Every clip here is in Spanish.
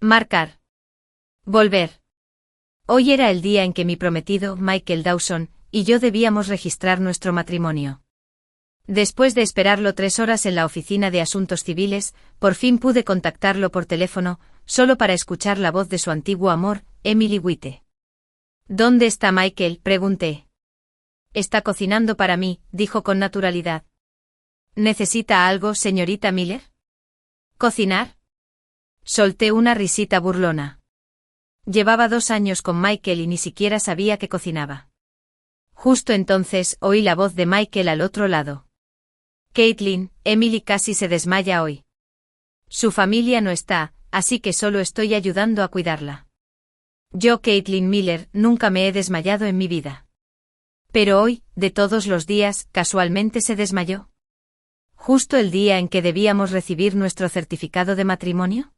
Marcar. Volver. Hoy era el día en que mi prometido, Michael Dawson, y yo debíamos registrar nuestro matrimonio. Después de esperarlo 3 horas en la oficina de asuntos civiles, por fin pude contactarlo por teléfono, solo para escuchar la voz de su antiguo amor, Emily White. ¿Dónde está Michael?, pregunté. Está cocinando para mí, dijo con naturalidad. ¿Necesita algo, señorita Miller? ¿Cocinar? Solté una risita burlona. Llevaba 2 años con Michael y ni siquiera sabía que cocinaba. Justo entonces oí la voz de Michael al otro lado. Caitlin, Emily casi se desmaya hoy. Su familia no está, así que solo estoy ayudando a cuidarla. Yo, Caitlin Miller, nunca me he desmayado en mi vida. Pero hoy, de todos los días, casualmente se desmayó. ¿Justo el día en que debíamos recibir nuestro certificado de matrimonio?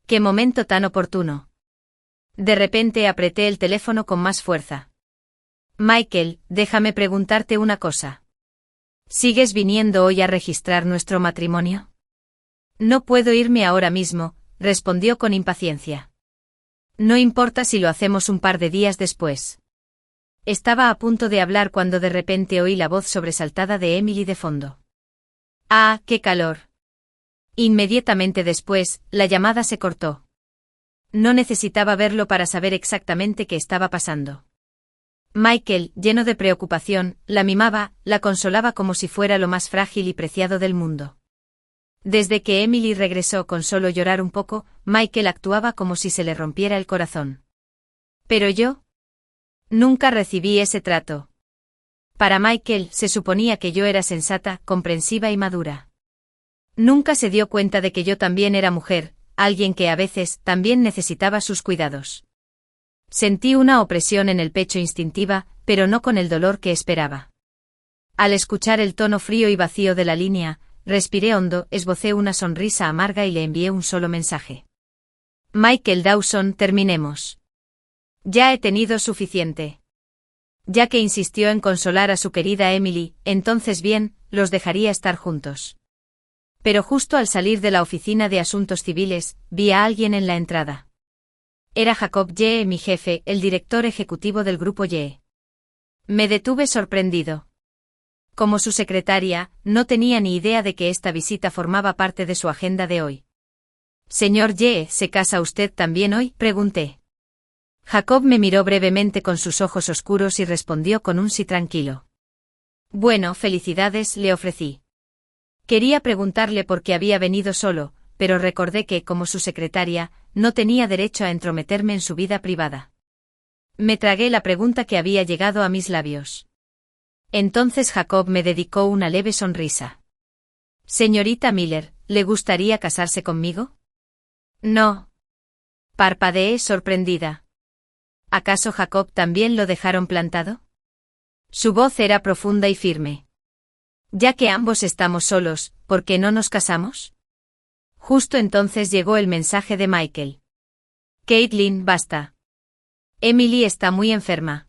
¡Qué momento tan oportuno! De repente apreté el teléfono con más fuerza. Michael, déjame preguntarte una cosa. ¿Sigues viniendo hoy a registrar nuestro matrimonio? No puedo irme ahora mismo, respondió con impaciencia. No importa si lo hacemos un par de días después. Estaba a punto de hablar cuando de repente oí la voz sobresaltada de Emily de fondo. ¡Ah, qué calor! Inmediatamente después, la llamada se cortó. No necesitaba verlo para saber exactamente qué estaba pasando. Michael, lleno de preocupación, la mimaba, la consolaba como si fuera lo más frágil y preciado del mundo. Desde que Emily regresó con solo llorar un poco, Michael actuaba como si se le rompiera el corazón. Pero yo nunca recibí ese trato. Para Michael se suponía que yo era sensata, comprensiva y madura. Nunca se dio cuenta de que yo también era mujer, alguien que a veces también necesitaba sus cuidados. Sentí una opresión en el pecho instintiva, pero no con el dolor que esperaba. Al escuchar el tono frío y vacío de la línea, respiré hondo, esbocé una sonrisa amarga y le envié un solo mensaje. Michael Dawson, terminemos. Ya he tenido suficiente. Ya que insistió en consolar a su querida Emily, entonces bien, los dejaría estar juntos. Pero justo al salir de la oficina de asuntos civiles, vi a alguien en la entrada. Era Jacob Yee, mi jefe, el director ejecutivo del grupo Yee. Me detuve sorprendido. Como su secretaria, no tenía ni idea de que esta visita formaba parte de su agenda de hoy. Señor Yee, ¿se casa usted también hoy?, pregunté. Jacob me miró brevemente con sus ojos oscuros y respondió con un sí tranquilo. Bueno, felicidades, le ofrecí. Quería preguntarle por qué había venido solo, pero recordé que, como su secretaria, no tenía derecho a entrometerme en su vida privada. Me tragué la pregunta que había llegado a mis labios. Entonces Jacob me dedicó una leve sonrisa. Señorita Miller, ¿le gustaría casarse conmigo? No. Parpadeé sorprendida. ¿Acaso Jacob también lo dejaron plantado? Su voz era profunda y firme. Ya que ambos estamos solos, ¿por qué no nos casamos? Justo entonces llegó el mensaje de Michael. Caitlin, basta. Emily está muy enferma.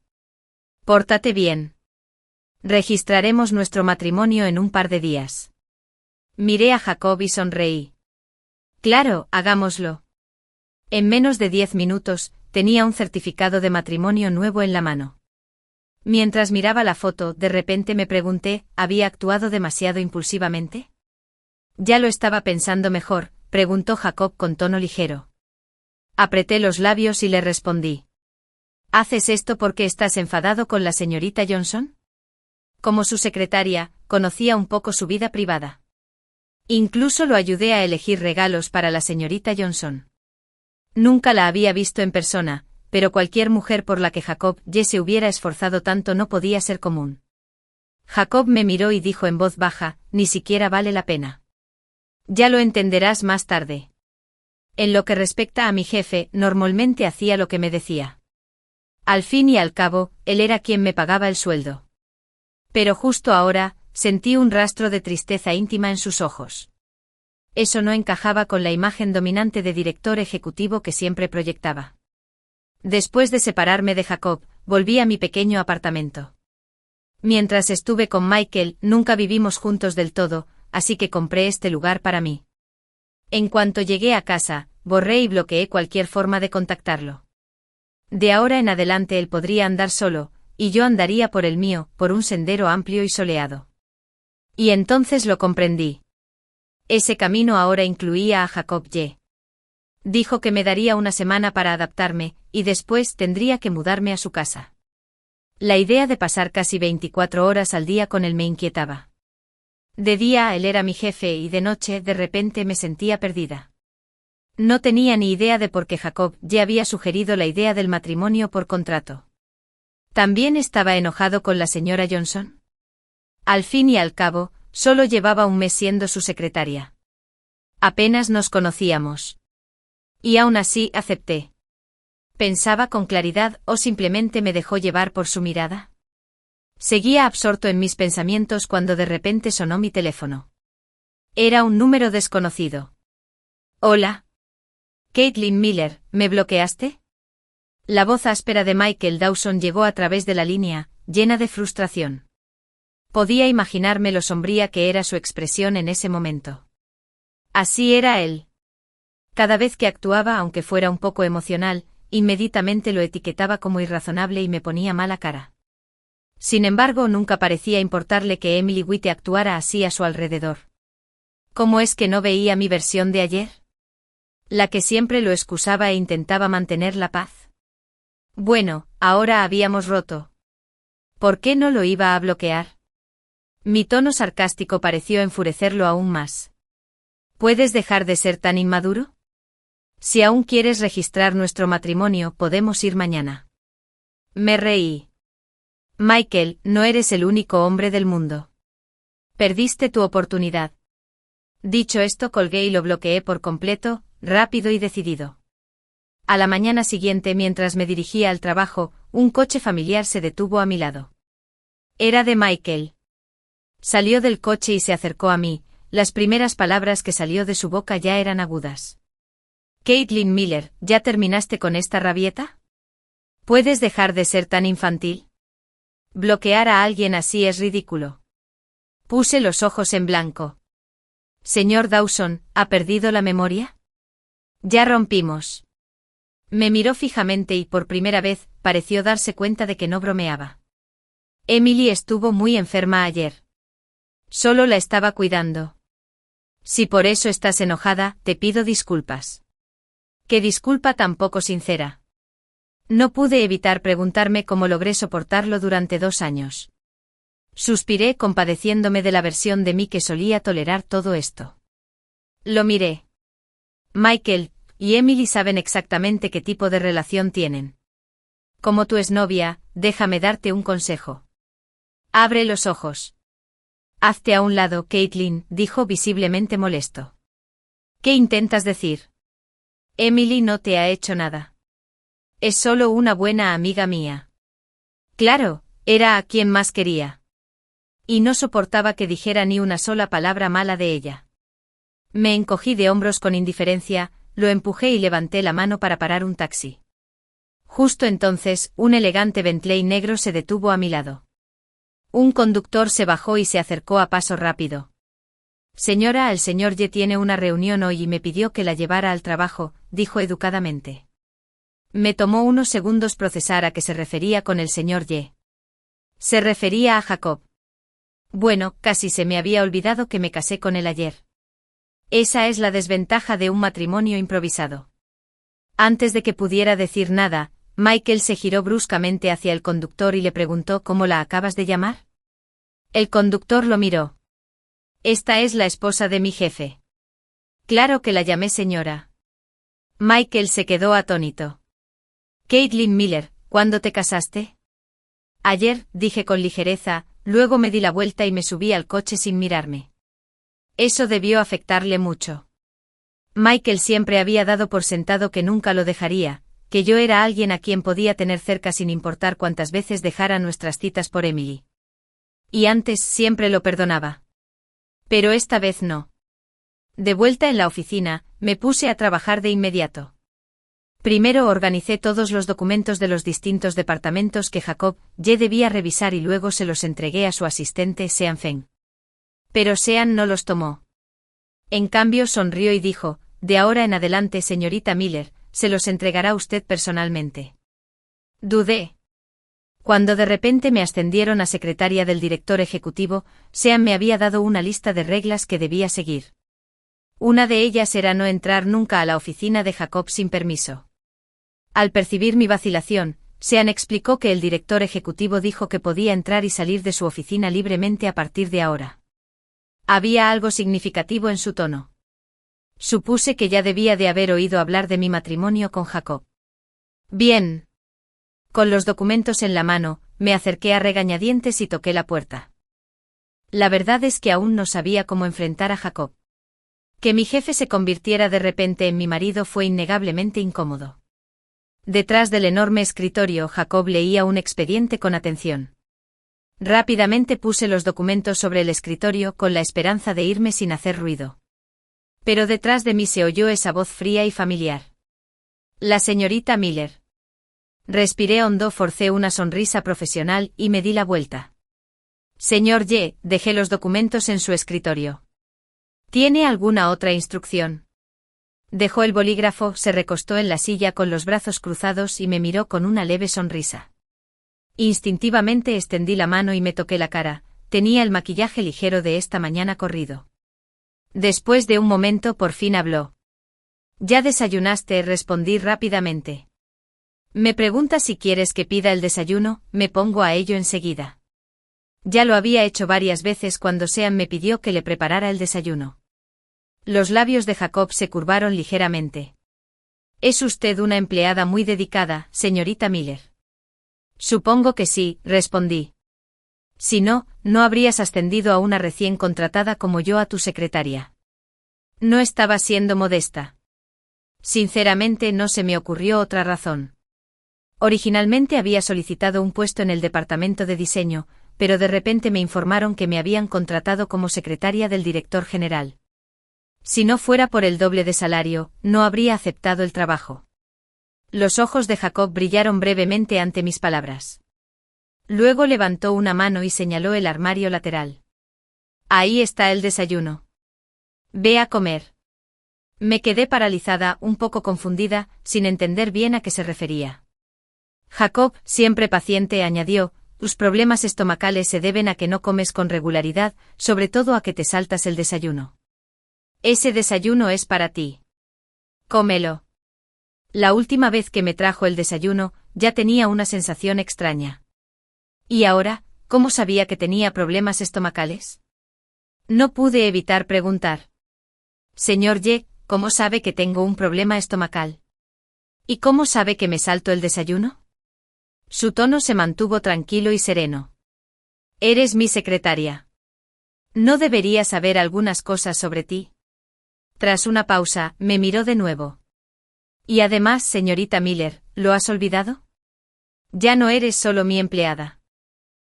Pórtate bien. Registraremos nuestro matrimonio en un par de días. Miré a Jacob y sonreí. Claro, hagámoslo. En menos de 10 minutos, tenía un certificado de matrimonio nuevo en la mano. Mientras miraba la foto, de repente me pregunté, ¿había actuado demasiado impulsivamente? Ya lo estaba pensando mejor, preguntó Jacob con tono ligero. Apreté los labios y le respondí. ¿Haces esto porque estás enfadado con la señorita Johnson? Como su secretaria, conocía un poco su vida privada. Incluso lo ayudé a elegir regalos para la señorita Johnson. Nunca la había visto en persona, pero cualquier mujer por la que Jacob Yee se hubiera esforzado tanto no podía ser común. Jacob me miró y dijo en voz baja, ni siquiera vale la pena. Ya lo entenderás más tarde. En lo que respecta a mi jefe, normalmente hacía lo que me decía. Al fin y al cabo, él era quien me pagaba el sueldo. Pero justo ahora, sentí un rastro de tristeza íntima en sus ojos. Eso no encajaba con la imagen dominante de director ejecutivo que siempre proyectaba. Después de separarme de Jacob, volví a mi pequeño apartamento. Mientras estuve con Michael, nunca vivimos juntos del todo, así que compré este lugar para mí. En cuanto llegué a casa, borré y bloqueé cualquier forma de contactarlo. De ahora en adelante él podría andar solo, y yo andaría por el mío, por un sendero amplio y soleado. Y entonces lo comprendí. Ese camino ahora incluía a Jacob Y. Dijo que me daría una semana para adaptarme, y después tendría que mudarme a su casa. La idea de pasar casi 24 horas al día con él me inquietaba. De día él era mi jefe y de noche de repente me sentía perdida. No tenía ni idea de por qué Jacob ya había sugerido la idea del matrimonio por contrato. ¿También estaba enojado con la señora Johnson? Al fin y al cabo, solo llevaba un mes siendo su secretaria. Apenas nos conocíamos. Y aún así acepté. ¿Pensaba con claridad o simplemente me dejó llevar por su mirada? Seguía absorto en mis pensamientos cuando de repente sonó mi teléfono. Era un número desconocido. Hola. Caitlin Miller, ¿me bloqueaste? La voz áspera de Michael Dawson llegó a través de la línea, llena de frustración. Podía imaginarme lo sombría que era su expresión en ese momento. Así era él. Cada vez que actuaba, aunque fuera un poco emocional, inmediatamente lo etiquetaba como irrazonable y me ponía mala cara. Sin embargo, nunca parecía importarle que Emily White actuara así a su alrededor. ¿Cómo es que no veía mi versión de ayer? La que siempre lo excusaba e intentaba mantener la paz. Bueno, ahora habíamos roto. ¿Por qué no lo iba a bloquear? Mi tono sarcástico pareció enfurecerlo aún más. ¿Puedes dejar de ser tan inmaduro? Si aún quieres registrar nuestro matrimonio, podemos ir mañana. Me reí. Michael, no eres el único hombre del mundo. Perdiste tu oportunidad. Dicho esto, colgué y lo bloqueé por completo, rápido y decidido. A la mañana siguiente, mientras me dirigía al trabajo, un coche familiar se detuvo a mi lado. Era de Michael. Salió del coche y se acercó a mí. Las primeras palabras que salió de su boca ya eran agudas. Caitlin Miller, ¿ya terminaste con esta rabieta? ¿Puedes dejar de ser tan infantil? Bloquear a alguien así es ridículo. Puse los ojos en blanco. Señor Dawson, ¿ha perdido la memoria? Ya rompimos. Me miró fijamente y por primera vez pareció darse cuenta de que no bromeaba. Emily estuvo muy enferma ayer. Solo la estaba cuidando. Si por eso estás enojada, te pido disculpas. Qué disculpa tan poco sincera. No pude evitar preguntarme cómo logré soportarlo durante 2 años. Suspiré compadeciéndome de la versión de mí que solía tolerar todo esto. Lo miré. Michael y Emily saben exactamente qué tipo de relación tienen. Como tu exnovia, déjame darte un consejo. Abre los ojos. Hazte a un lado, Caitlin, dijo visiblemente molesto. ¿Qué intentas decir? Emily no te ha hecho nada. Es solo una buena amiga mía. Claro, era a quien más quería. Y no soportaba que dijera ni una sola palabra mala de ella. Me encogí de hombros con indiferencia, lo empujé y levanté la mano para parar un taxi. Justo entonces, un elegante Bentley negro se detuvo a mi lado. Un conductor se bajó y se acercó a paso rápido. Señora, el señor Ye tiene una reunión hoy y me pidió que la llevara al trabajo, dijo educadamente. Me tomó unos segundos procesar a qué se refería con el señor Ye. Se refería a Jacob. Bueno, casi se me había olvidado que me casé con él ayer. Esa es la desventaja de un matrimonio improvisado. Antes de que pudiera decir nada, Michael se giró bruscamente hacia el conductor y le preguntó ¿cómo la acabas de llamar? El conductor lo miró. Esta es la esposa de mi jefe. Claro que la llamé señora. Michael se quedó atónito. Caitlin Miller, ¿cuándo te casaste? Ayer, dije con ligereza, luego me di la vuelta y me subí al coche sin mirarme. Eso debió afectarle mucho. Michael siempre había dado por sentado que nunca lo dejaría, que yo era alguien a quien podía tener cerca sin importar cuántas veces dejara nuestras citas por Emily. Y antes siempre lo perdonaba. Pero esta vez no. De vuelta en la oficina, me puse a trabajar de inmediato. Primero organicé todos los documentos de los distintos departamentos que Jacob Ye debía revisar y luego se los entregué a su asistente Sean Feng. Pero Sean no los tomó. En cambio sonrió y dijo, de ahora en adelante, señorita Miller, se los entregará usted personalmente. Dudé. Cuando de repente me ascendieron a secretaria del director ejecutivo, Sean me había dado una lista de reglas que debía seguir. Una de ellas era no entrar nunca a la oficina de Jacob sin permiso. Al percibir mi vacilación, Sean explicó que el director ejecutivo dijo que podía entrar y salir de su oficina libremente a partir de ahora. Había algo significativo en su tono. Supuse que ya debía de haber oído hablar de mi matrimonio con Jacob. Bien. Con los documentos en la mano, me acerqué a regañadientes y toqué la puerta. La verdad es que aún no sabía cómo enfrentar a Jacob. Que mi jefe se convirtiera de repente en mi marido fue innegablemente incómodo. Detrás del enorme escritorio, Jacob leía un expediente con atención. Rápidamente puse los documentos sobre el escritorio con la esperanza de irme sin hacer ruido. Pero detrás de mí se oyó esa voz fría y familiar. La señorita Miller. Respiré hondo, forcé una sonrisa profesional y me di la vuelta. Señor Ye, dejé los documentos en su escritorio. ¿Tiene alguna otra instrucción? Dejó el bolígrafo, se recostó en la silla con los brazos cruzados y me miró con una leve sonrisa. Instintivamente extendí la mano y me toqué la cara, tenía el maquillaje ligero de esta mañana corrido. Después de un momento por fin habló. ¿Ya desayunaste?, respondí rápidamente. Me pregunta si quieres que pida el desayuno, me pongo a ello enseguida. Ya lo había hecho varias veces cuando Sean me pidió que le preparara el desayuno. Los labios de Jacob se curvaron ligeramente. Es usted una empleada muy dedicada, señorita Miller. Supongo que sí, respondí. Si no, no habrías ascendido a una recién contratada como yo a tu secretaria. No estaba siendo modesta. Sinceramente no se me ocurrió otra razón. Originalmente había solicitado un puesto en el departamento de diseño, pero de repente me informaron que me habían contratado como secretaria del director general. Si no fuera por el doble de salario, no habría aceptado el trabajo. Los ojos de Jacob brillaron brevemente ante mis palabras. Luego levantó una mano y señaló el armario lateral. Ahí está el desayuno. Ve a comer. Me quedé paralizada, un poco confundida, sin entender bien a qué se refería. Jacob, siempre paciente, añadió, tus problemas estomacales se deben a que no comes con regularidad, sobre todo a que te saltas el desayuno. Ese desayuno es para ti. Cómelo. La última vez que me trajo el desayuno, ya tenía una sensación extraña. ¿Y ahora, cómo sabía que tenía problemas estomacales? No pude evitar preguntar. Señor Ye, ¿cómo sabe que tengo un problema estomacal? ¿Y cómo sabe que me salto el desayuno? Su tono se mantuvo tranquilo y sereno. Eres mi secretaria. ¿No debería saber algunas cosas sobre ti? Tras una pausa, me miró de nuevo. Y además, señorita Miller, ¿lo has olvidado? Ya no eres solo mi empleada.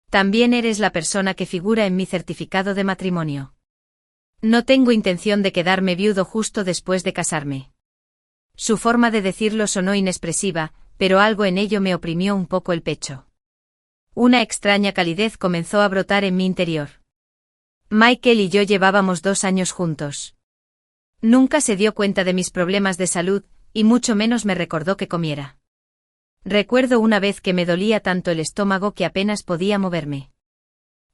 También eres la persona que figura en mi certificado de matrimonio. No tengo intención de quedarme viudo justo después de casarme. Su forma de decirlo sonó inexpresiva, pero algo en ello me oprimió un poco el pecho. Una extraña calidez comenzó a brotar en mi interior. Michael y yo llevábamos 2 años juntos. Nunca se dio cuenta de mis problemas de salud, y mucho menos me recordó que comiera. Recuerdo una vez que me dolía tanto el estómago que apenas podía moverme.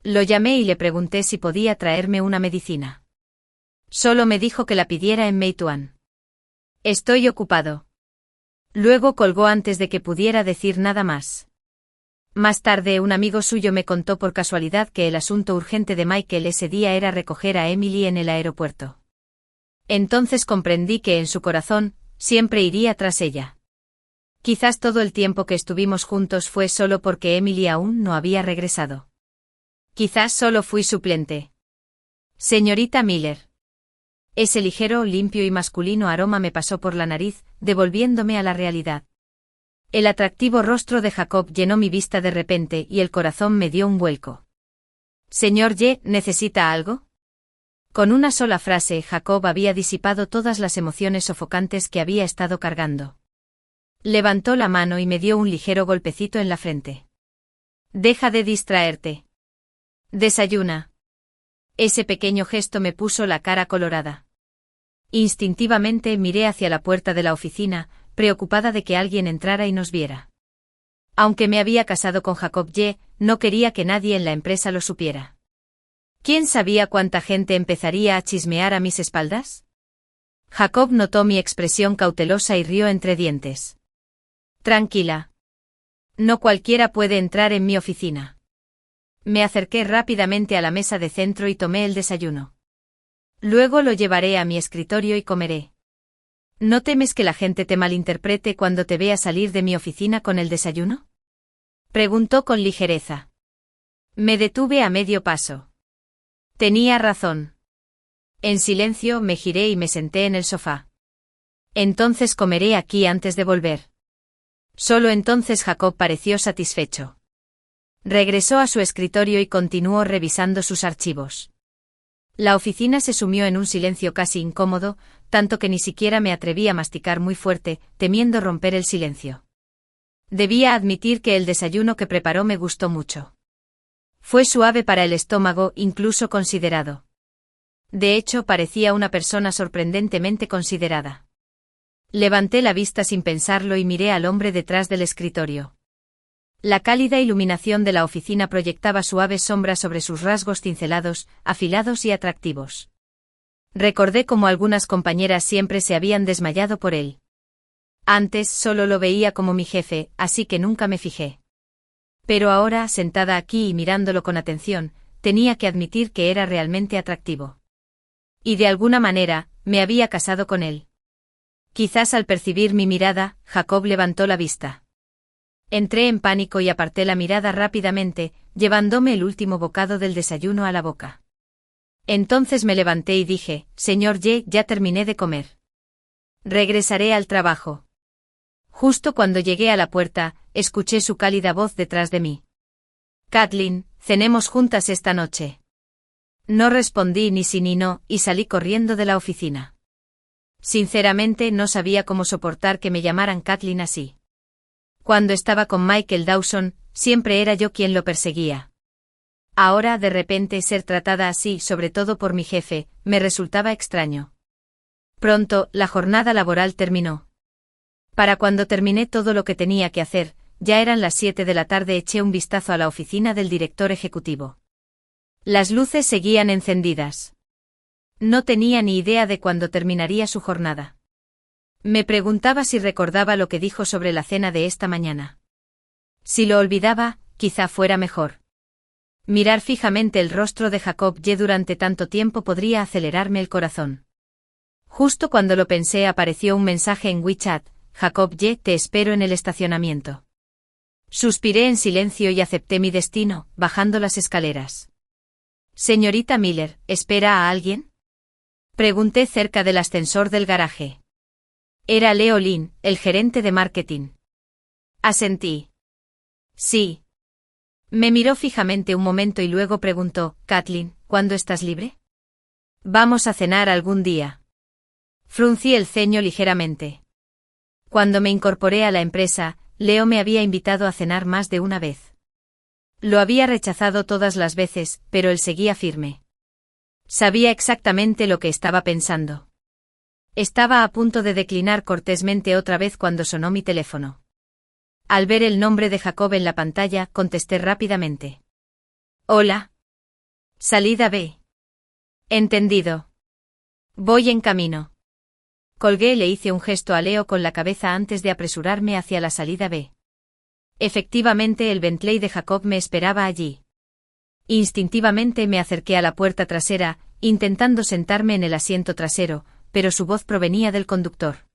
Lo llamé y le pregunté si podía traerme una medicina. Solo me dijo que la pidiera en Meituan. Estoy ocupado. Luego colgó antes de que pudiera decir nada más. Más tarde un amigo suyo me contó por casualidad que el asunto urgente de Michael ese día era recoger a Emily en el aeropuerto. Entonces comprendí que en su corazón, siempre iría tras ella. Quizás todo el tiempo que estuvimos juntos fue solo porque Emily aún no había regresado. Quizás solo fui suplente. Señorita Miller. Ese ligero, limpio y masculino aroma me pasó por la nariz, devolviéndome a la realidad. El atractivo rostro de Jacob llenó mi vista de repente y el corazón me dio un vuelco. Señor Ye, ¿necesita algo? Con una sola frase, Jacob había disipado todas las emociones sofocantes que había estado cargando. Levantó la mano y me dio un ligero golpecito en la frente. Deja de distraerte. Desayuna. Ese pequeño gesto me puso la cara colorada. Instintivamente miré hacia la puerta de la oficina, preocupada de que alguien entrara y nos viera. Aunque me había casado con Jacob Ye, no quería que nadie en la empresa lo supiera. ¿Quién sabía cuánta gente empezaría a chismear a mis espaldas? Jacob notó mi expresión cautelosa y rió entre dientes. Tranquila. No cualquiera puede entrar en mi oficina. Me acerqué rápidamente a la mesa de centro y tomé el desayuno. Luego lo llevaré a mi escritorio y comeré. ¿No temes que la gente te malinterprete cuando te vea salir de mi oficina con el desayuno? Preguntó con ligereza. Me detuve a medio paso. Tenía razón. En silencio me giré y me senté en el sofá. Entonces comeré aquí antes de volver. Solo entonces Jacob pareció satisfecho. Regresó a su escritorio y continuó revisando sus archivos. La oficina se sumió en un silencio casi incómodo, tanto que ni siquiera me atreví a masticar muy fuerte, temiendo romper el silencio. Debía admitir que el desayuno que preparó me gustó mucho. Fue suave para el estómago, incluso considerado. De hecho, parecía una persona sorprendentemente considerada. Levanté la vista sin pensarlo y miré al hombre detrás del escritorio. La cálida iluminación de la oficina proyectaba suaves sombras sobre sus rasgos cincelados, afilados y atractivos. Recordé cómo algunas compañeras siempre se habían desmayado por él. Antes solo lo veía como mi jefe, así que nunca me fijé. Pero ahora, sentada aquí y mirándolo con atención, tenía que admitir que era realmente atractivo. Y de alguna manera, me había casado con él. Quizás al percibir mi mirada, Jacob levantó la vista. Entré en pánico y aparté la mirada rápidamente, llevándome el último bocado del desayuno a la boca. Entonces me levanté y dije, señor Ye, ya terminé de comer. Regresaré al trabajo. Justo cuando llegué a la puerta, escuché su cálida voz detrás de mí. Kathleen, cenemos juntas esta noche. No respondí ni sí ni no, y salí corriendo de la oficina. Sinceramente no sabía cómo soportar que me llamaran Kathleen así. Cuando estaba con Michael Dawson, siempre era yo quien lo perseguía. Ahora, de repente, ser tratada así, sobre todo por mi jefe, me resultaba extraño. Pronto, la jornada laboral terminó. Para cuando terminé todo lo que tenía que hacer, ya eran las 7 de la tarde. Eché un vistazo a la oficina del director ejecutivo. Las luces seguían encendidas. No tenía ni idea de cuándo terminaría su jornada. Me preguntaba si recordaba lo que dijo sobre la cena de esta mañana. Si lo olvidaba, quizá fuera mejor. Mirar fijamente el rostro de Jacob Ye durante tanto tiempo podría acelerarme el corazón. Justo cuando lo pensé apareció un mensaje en WeChat: Jacob Ye, te espero en el estacionamiento. Suspiré en silencio y acepté mi destino, bajando las escaleras. Señorita Miller, ¿espera a alguien? Pregunté cerca del ascensor del garaje. Era Leo Lin, el gerente de marketing. Asentí. Sí. Me miró fijamente un momento y luego preguntó, Kathleen, ¿cuándo estás libre? Vamos a cenar algún día. Fruncí el ceño ligeramente. Cuando me incorporé a la empresa, Leo me había invitado a cenar más de una vez. Lo había rechazado todas las veces, pero él seguía firme. Sabía exactamente lo que estaba pensando. Estaba a punto de declinar cortésmente otra vez cuando sonó mi teléfono. Al ver el nombre de Jacob en la pantalla, contesté rápidamente. Hola. Salida B. Entendido. Voy en camino. Colgué y le hice un gesto a Leo con la cabeza antes de apresurarme hacia la salida B. Efectivamente, el Bentley de Jacob me esperaba allí. Instintivamente me acerqué a la puerta trasera, intentando sentarme en el asiento trasero, pero su voz provenía del conductor.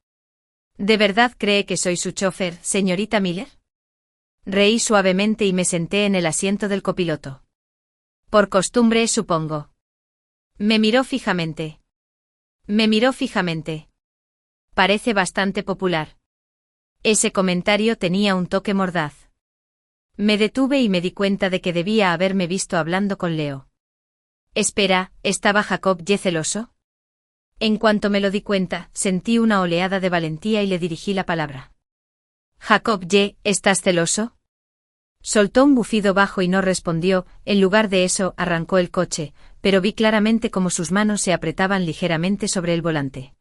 ¿De verdad cree que soy su chofer, señorita Miller? Reí suavemente y me senté en el asiento del copiloto. Por costumbre, supongo. Me miró fijamente. Parece bastante popular. Ese comentario tenía un toque mordaz. Me detuve y me di cuenta de que debía haberme visto hablando con Leo. Espera, ¿estaba Jacob Ye celoso? En cuanto me lo di cuenta, sentí una oleada de valentía y le dirigí la palabra. Jacob Ye, ¿estás celoso? Soltó un bufido bajo y no respondió. En lugar de eso, arrancó el coche, pero vi claramente cómo sus manos se apretaban ligeramente sobre el volante.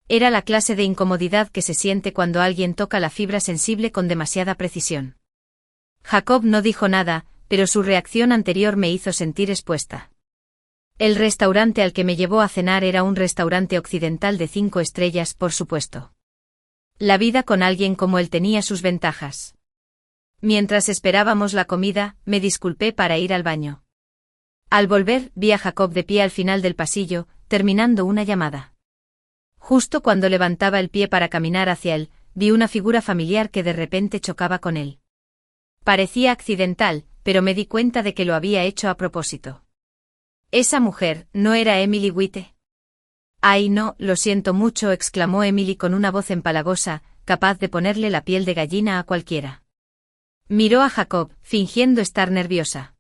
Era la clase de incomodidad que se siente cuando alguien toca la fibra sensible con demasiada precisión. Jacob no dijo nada, pero su reacción anterior me hizo sentir expuesta. El restaurante al que me llevó a cenar era un restaurante occidental de 5 estrellas, por supuesto. La vida con alguien como él tenía sus ventajas. Mientras esperábamos la comida, me disculpé para ir al baño. Al volver, vi a Jacob de pie al final del pasillo, terminando una llamada. Justo cuando levantaba el pie para caminar hacia él, vi una figura familiar que de repente chocaba con él. Parecía accidental, pero me di cuenta de que lo había hecho a propósito. Esa mujer, ¿no era Emily White? Ay no, lo siento mucho, exclamó Emily con una voz empalagosa, capaz de ponerle la piel de gallina a cualquiera. Miró a Jacob, fingiendo estar nerviosa.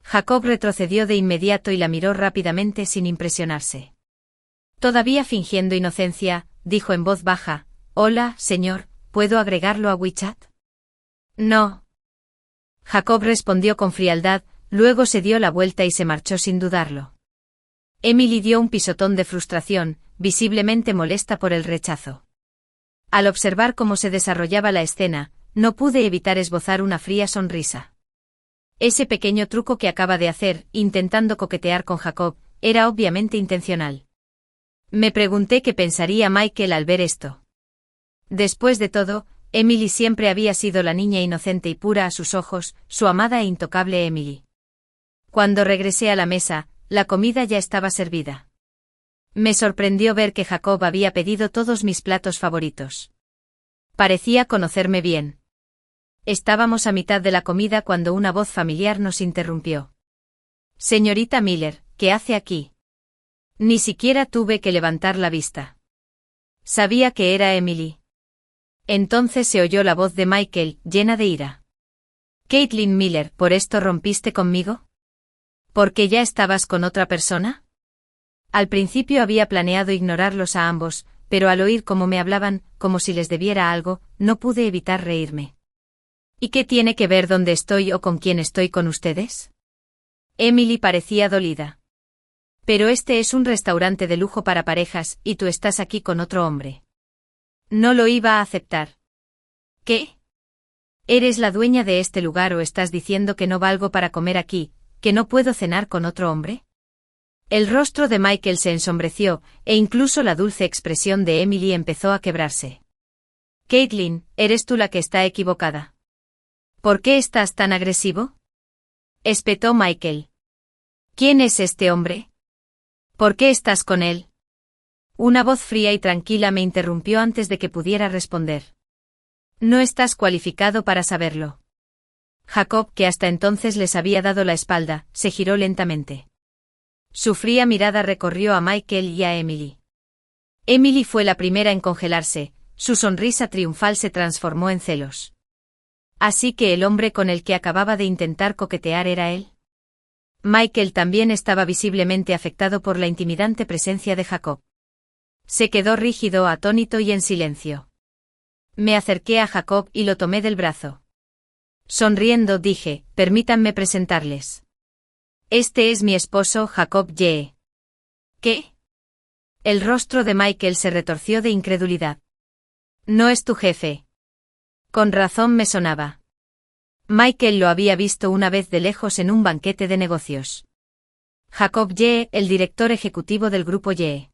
Jacob retrocedió de inmediato y la miró rápidamente sin impresionarse. Todavía fingiendo inocencia, dijo en voz baja, «Hola, señor, ¿puedo agregarlo a WeChat?» «No». Jacob respondió con frialdad, luego se dio la vuelta y se marchó sin dudarlo. Emily dio un pisotón de frustración, visiblemente molesta por el rechazo. Al observar cómo se desarrollaba la escena, no pude evitar esbozar una fría sonrisa. Ese pequeño truco que acaba de hacer, intentando coquetear con Jacob, era obviamente intencional. Me pregunté qué pensaría Michael al ver esto. Después de todo, Emily siempre había sido la niña inocente y pura a sus ojos, su amada e intocable Emily. Cuando regresé a la mesa, la comida ya estaba servida. Me sorprendió ver que Jacob había pedido todos mis platos favoritos. Parecía conocerme bien. Estábamos a mitad de la comida cuando una voz familiar nos interrumpió. «Señorita Miller, ¿qué hace aquí?» Ni siquiera tuve que levantar la vista. Sabía que era Emily. Entonces se oyó la voz de Michael, llena de ira. «Caitlin Miller, ¿por esto rompiste conmigo? ¿Porque ya estabas con otra persona?» Al principio había planeado ignorarlos a ambos, pero al oír cómo me hablaban, como si les debiera algo, no pude evitar reírme. ¿Y qué tiene que ver dónde estoy o con quién estoy con ustedes? Emily parecía dolida. Pero este es un restaurante de lujo para parejas, y tú estás aquí con otro hombre. No lo iba a aceptar. ¿Qué? ¿Eres la dueña de este lugar o estás diciendo que no valgo para comer aquí, que no puedo cenar con otro hombre? El rostro de Michael se ensombreció, e incluso la dulce expresión de Emily empezó a quebrarse. Caitlin, eres tú la que está equivocada. ¿Por qué estás tan agresivo?, espetó Michael. ¿Quién es este hombre? ¿Por qué estás con él? Una voz fría y tranquila me interrumpió antes de que pudiera responder. No estás cualificado para saberlo. Jacob, que hasta entonces les había dado la espalda, se giró lentamente. Su fría mirada recorrió a Michael y a Emily. Emily fue la primera en congelarse, su sonrisa triunfal se transformó en celos. ¿Así que el hombre con el que acababa de intentar coquetear era él? Michael también estaba visiblemente afectado por la intimidante presencia de Jacob. Se quedó rígido, atónito y en silencio. Me acerqué a Jacob y lo tomé del brazo. Sonriendo dije, permítanme presentarles. Este es mi esposo, Jacob Yee. ¿Qué? El rostro de Michael se retorció de incredulidad. No es tu jefe. Con razón me sonaba. Michael lo había visto una vez de lejos en un banquete de negocios. Jacob Yee, el director ejecutivo del grupo Yee.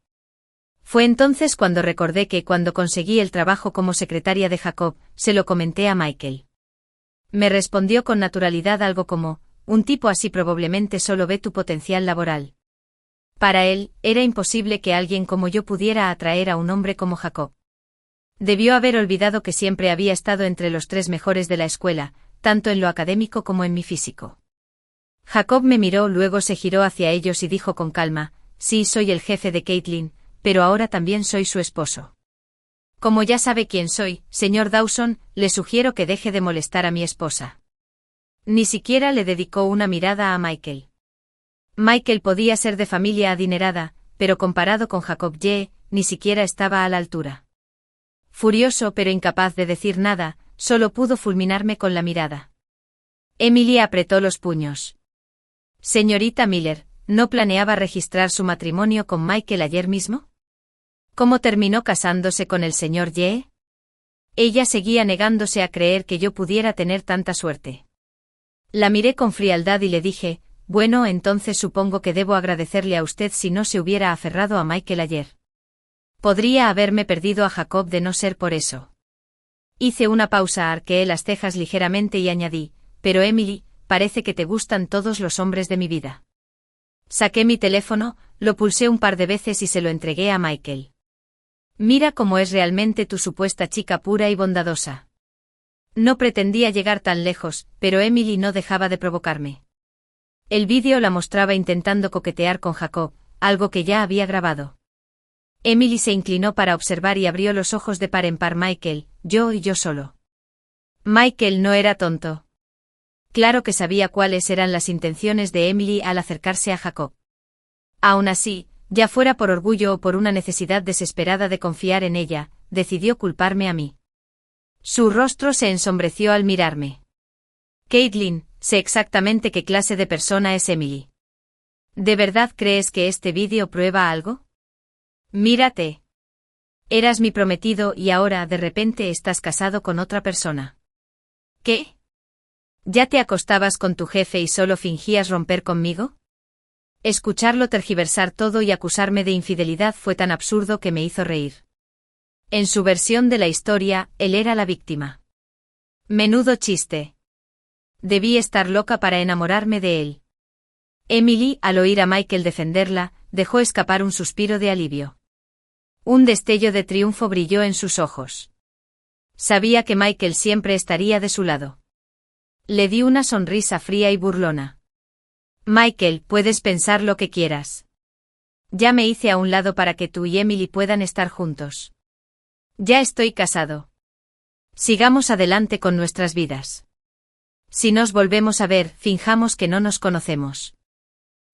Fue entonces cuando recordé que cuando conseguí el trabajo como secretaria de Jacob, se lo comenté a Michael. Me respondió con naturalidad algo como, un tipo así probablemente solo ve tu potencial laboral. Para él, era imposible que alguien como yo pudiera atraer a un hombre como Jacob. Debió haber olvidado que siempre había estado entre los 3 mejores de la escuela, tanto en lo académico como en mi físico. Jacob me miró, luego se giró hacia ellos y dijo con calma, sí, soy el jefe de Caitlin, pero ahora también soy su esposo. Como ya sabe quién soy, señor Dawson, le sugiero que deje de molestar a mi esposa. Ni siquiera le dedicó una mirada a Michael. Michael podía ser de familia adinerada, pero comparado con Jacob Yee, ni siquiera estaba a la altura. Furioso pero incapaz de decir nada, solo pudo fulminarme con la mirada. Emily apretó los puños. Señorita Miller, ¿no planeaba registrar su matrimonio con Michael ayer mismo? ¿Cómo terminó casándose con el señor Ye? Ella seguía negándose a creer que yo pudiera tener tanta suerte. La miré con frialdad y le dije, bueno, entonces supongo que debo agradecerle a usted si no se hubiera aferrado a Michael ayer. Podría haberme perdido a Jacob de no ser por eso. Hice una pausa, arqueé las cejas ligeramente y añadí, pero Emily, parece que te gustan todos los hombres de mi vida. Saqué mi teléfono, lo pulsé un par de veces y se lo entregué a Michael. Mira cómo es realmente tu supuesta chica pura y bondadosa. No pretendía llegar tan lejos, pero Emily no dejaba de provocarme. El vídeo la mostraba intentando coquetear con Jacob, algo que ya había grabado. Emily se inclinó para observar y abrió los ojos de par en par. Michael, yo y yo solo. Michael no era tonto. Claro que sabía cuáles eran las intenciones de Emily al acercarse a Jacob. Aún así, ya fuera por orgullo o por una necesidad desesperada de confiar en ella, decidió culparme a mí. Su rostro se ensombreció al mirarme. Caitlin, sé exactamente qué clase de persona es Emily. ¿De verdad crees que este vídeo prueba algo? Mírate. Eras mi prometido y ahora de repente estás casado con otra persona. ¿Qué? ¿Ya te acostabas con tu jefe y solo fingías romper conmigo? Escucharlo tergiversar todo y acusarme de infidelidad fue tan absurdo que me hizo reír. En su versión de la historia, él era la víctima. Menudo chiste. Debí estar loca para enamorarme de él. Emily, al oír a Michael defenderla, dejó escapar un suspiro de alivio. Un destello de triunfo brilló en sus ojos. Sabía que Michael siempre estaría de su lado. Le di una sonrisa fría y burlona. Michael, puedes pensar lo que quieras. Ya me hice a un lado para que tú y Emily puedan estar juntos. Ya estoy casado. Sigamos adelante con nuestras vidas. Si nos volvemos a ver, finjamos que no nos conocemos.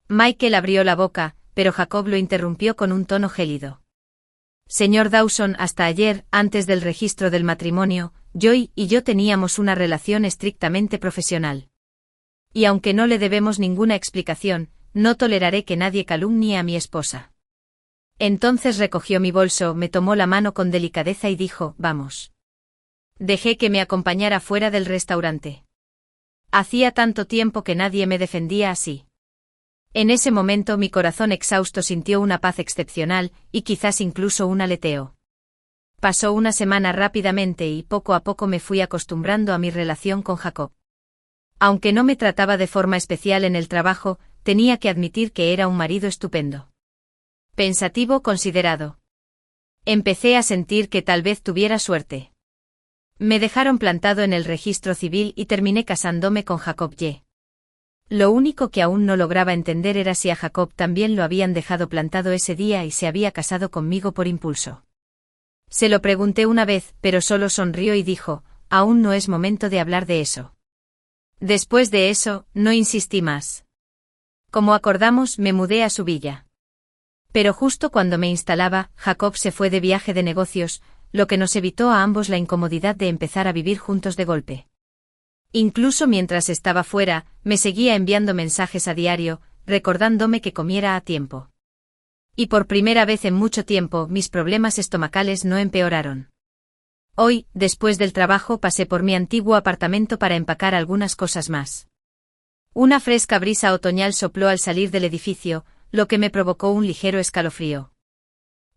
Michael abrió la boca, pero Jacob lo interrumpió con un tono gélido. Señor Dawson, hasta ayer, antes del registro del matrimonio, Joy y yo teníamos una relación estrictamente profesional. Y aunque no le debemos ninguna explicación, no toleraré que nadie calumnie a mi esposa. Entonces recogió mi bolso, me tomó la mano con delicadeza y dijo, vamos. Dejé que me acompañara fuera del restaurante. Hacía tanto tiempo que nadie me defendía así. En ese momento mi corazón exhausto sintió una paz excepcional, y quizás incluso un aleteo. Pasó una semana rápidamente y poco a poco me fui acostumbrando a mi relación con Jacob. Aunque no me trataba de forma especial en el trabajo, tenía que admitir que era un marido estupendo. Pensativo, considerado. Empecé a sentir que tal vez tuviera suerte. Me dejaron plantado en el registro civil y terminé casándome con Jacob Ye. Lo único que aún no lograba entender era si a Jacob también lo habían dejado plantado ese día y se había casado conmigo por impulso. Se lo pregunté una vez, pero solo sonrió y dijo, aún no es momento de hablar de eso. Después de eso, no insistí más. Como acordamos, me mudé a su villa. Pero justo cuando me instalaba, Jacob se fue de viaje de negocios, lo que nos evitó a ambos la incomodidad de empezar a vivir juntos de golpe. Incluso mientras estaba fuera, me seguía enviando mensajes a diario, recordándome que comiera a tiempo. Y por primera vez en mucho tiempo, mis problemas estomacales no empeoraron. Hoy, después del trabajo, pasé por mi antiguo apartamento para empacar algunas cosas más. Una fresca brisa otoñal sopló al salir del edificio, lo que me provocó un ligero escalofrío.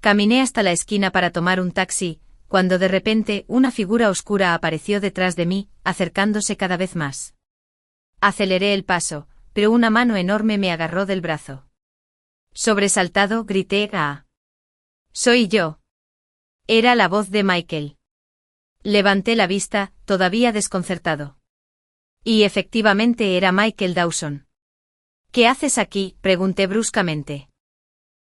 Caminé hasta la esquina para tomar un taxi, cuando de repente una figura oscura apareció detrás de mí, acercándose cada vez más. Aceleré el paso, pero una mano enorme me agarró del brazo. Sobresaltado, grité «¡Ah! ¡Soy yo!». Era la voz de Michael. Levanté la vista, todavía desconcertado. Y efectivamente era Michael Dawson. ¿Qué haces aquí?, pregunté bruscamente.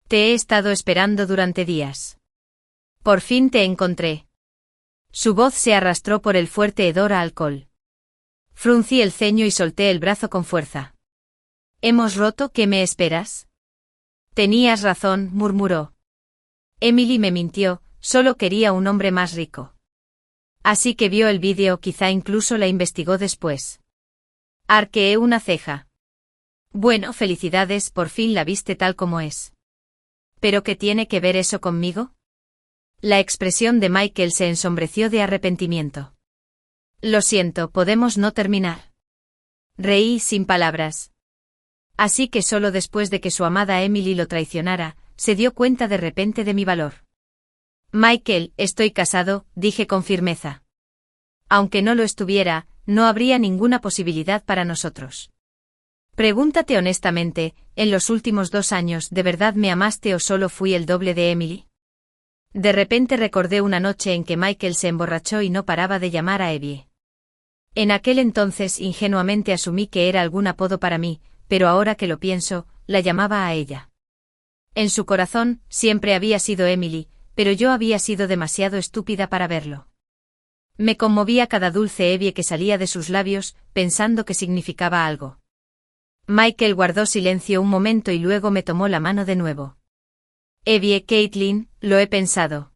Te he estado esperando durante días. Por fin te encontré. Su voz se arrastró por el fuerte hedor a alcohol. Fruncí el ceño y solté el brazo con fuerza. ¿Hemos roto? ¿Qué me esperas? Tenías razón, murmuró. Emily me mintió, solo quería un hombre más rico. Así que vio el vídeo, quizá incluso la investigó después. Arqueé una ceja. Bueno, felicidades, por fin la viste tal como es. ¿Pero qué tiene que ver eso conmigo? La expresión de Michael se ensombreció de arrepentimiento. Lo siento, ¿podemos no terminar? Reí sin palabras. Así que solo después de que su amada Emily lo traicionara, se dio cuenta de repente de mi valor. Michael, estoy casado, dije con firmeza. Aunque no lo estuviera, no habría ninguna posibilidad para nosotros. Pregúntate honestamente, ¿en los últimos 2 años de verdad me amaste o solo fui el doble de Emily? De repente recordé una noche en que Michael se emborrachó y no paraba de llamar a Evie. En aquel entonces ingenuamente asumí que era algún apodo para mí, pero ahora que lo pienso, la llamaba a ella. En su corazón, siempre había sido Emily, pero yo había sido demasiado estúpida para verlo. Me conmovía cada dulce Evie que salía de sus labios, pensando que significaba algo. Michael guardó silencio un momento y luego me tomó la mano de nuevo. Evie, Caitlin, lo he pensado.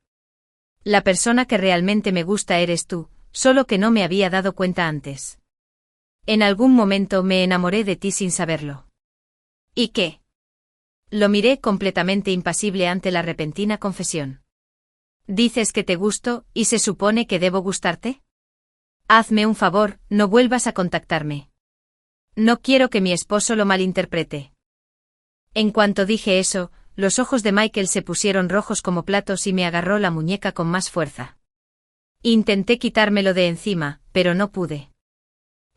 La persona que realmente me gusta eres tú, solo que no me había dado cuenta antes. En algún momento me enamoré de ti sin saberlo. ¿Y qué? Lo miré completamente impasible ante la repentina confesión. ¿Dices que te gusto, y se supone que debo gustarte? Hazme un favor, no vuelvas a contactarme. No quiero que mi esposo lo malinterprete. En cuanto dije eso, los ojos de Michael se pusieron rojos como platos y me agarró la muñeca con más fuerza. Intenté quitármelo de encima, pero no pude.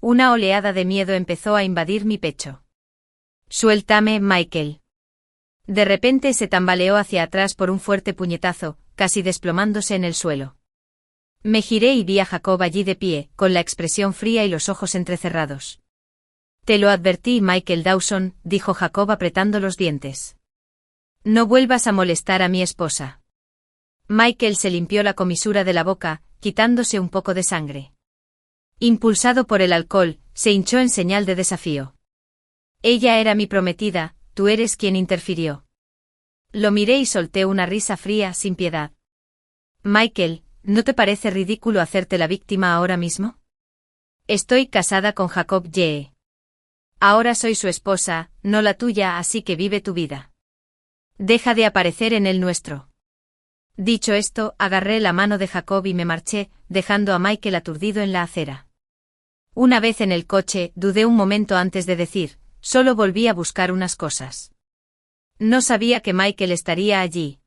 Una oleada de miedo empezó a invadir mi pecho. Suéltame, Michael. De repente se tambaleó hacia atrás por un fuerte puñetazo, casi desplomándose en el suelo. Me giré y vi a Jacob allí de pie, con la expresión fría y los ojos entrecerrados. Te lo advertí, Michael Dawson, dijo Jacob apretando los dientes. No vuelvas a molestar a mi esposa. Michael se limpió la comisura de la boca, quitándose un poco de sangre. Impulsado por el alcohol, se hinchó en señal de desafío. Ella era mi prometida, tú eres quien interfirió. Lo miré y solté una risa fría, sin piedad. Michael, ¿no te parece ridículo hacerte la víctima ahora mismo? Estoy casada con Jacob Yee. Ahora soy su esposa, no la tuya, así que vive tu vida. Deja de aparecer en el nuestro. Dicho esto, agarré la mano de Jacob y me marché, dejando a Michael aturdido en la acera. Una vez en el coche, dudé un momento antes de decir, solo volví a buscar unas cosas. No sabía que Michael estaría allí.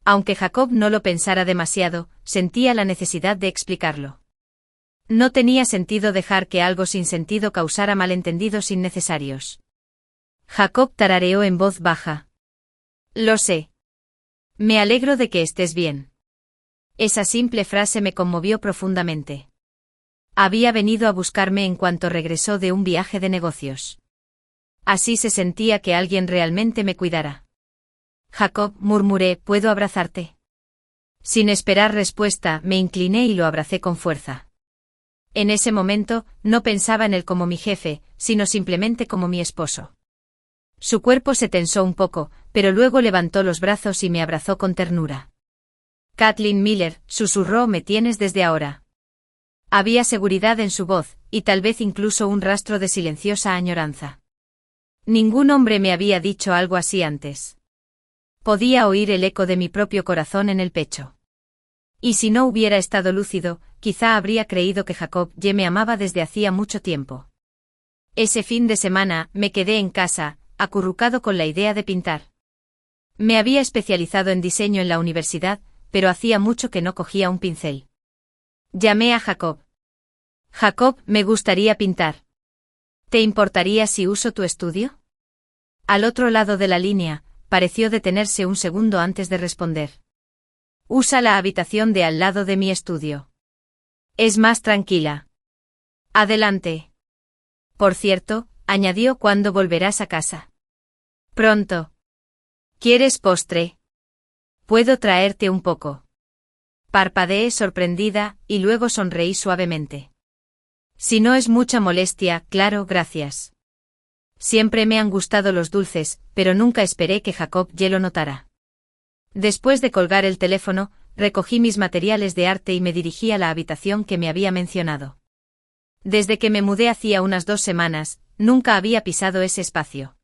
Aunque Jacob no lo pensara demasiado, sentía la necesidad de explicarlo. No tenía sentido dejar que algo sin sentido causara malentendidos innecesarios. Jacob tarareó en voz baja. Lo sé. Me alegro de que estés bien. Esa simple frase me conmovió profundamente. Había venido a buscarme en cuanto regresó de un viaje de negocios. Así se sentía que alguien realmente me cuidara. Jacob, murmuré, ¿puedo abrazarte? Sin esperar respuesta, me incliné y lo abracé con fuerza. En ese momento, no pensaba en él como mi jefe, sino simplemente como mi esposo. Su cuerpo se tensó un poco, pero luego levantó los brazos y me abrazó con ternura. Kathleen Miller, susurró, me tienes desde ahora. Había seguridad en su voz, y tal vez incluso un rastro de silenciosa añoranza. Ningún hombre me había dicho algo así antes. Podía oír el eco de mi propio corazón en el pecho. Y si no hubiera estado lúcido, quizá habría creído que Jacob Yee me amaba desde hacía mucho tiempo. Ese fin de semana, me quedé en casa, acurrucado con la idea de pintar. Me había especializado en diseño en la universidad, pero hacía mucho que no cogía un pincel. Llamé a Jacob. Jacob, me gustaría pintar. ¿Te importaría si uso tu estudio? Al otro lado de la línea, pareció detenerse un segundo antes de responder. Usa la habitación de al lado de mi estudio. Es más tranquila. Adelante. Por cierto, añadió, ¿cuándo volverás a casa? Pronto. ¿Quieres postre? Puedo traerte un poco. Parpadeé sorprendida, y luego sonreí suavemente. Si no es mucha molestia, claro, gracias. Siempre me han gustado los dulces, pero nunca esperé que Jacob Yee lo notara. Después de colgar el teléfono, recogí mis materiales de arte y me dirigí a la habitación que me había mencionado. Desde que me mudé hacía unas 2 semanas, nunca había pisado ese espacio.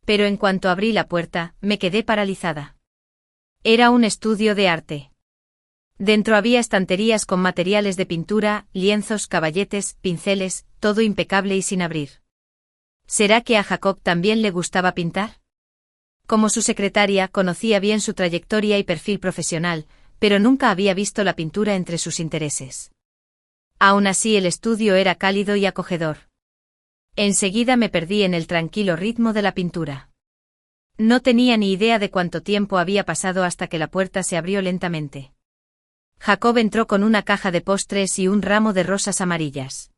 Pero en cuanto abrí la puerta, me quedé paralizada. Era un estudio de arte. Dentro había estanterías con materiales de pintura, lienzos, caballetes, pinceles, todo impecable y sin abrir. ¿Será que a Jacob también le gustaba pintar? Como su secretaria, conocía bien su trayectoria y perfil profesional, pero nunca había visto la pintura entre sus intereses. Aún así el estudio era cálido y acogedor. Enseguida me perdí en el tranquilo ritmo de la pintura. No tenía ni idea de cuánto tiempo había pasado hasta que la puerta se abrió lentamente. Jacob entró con una caja de postres y un ramo de rosas amarillas.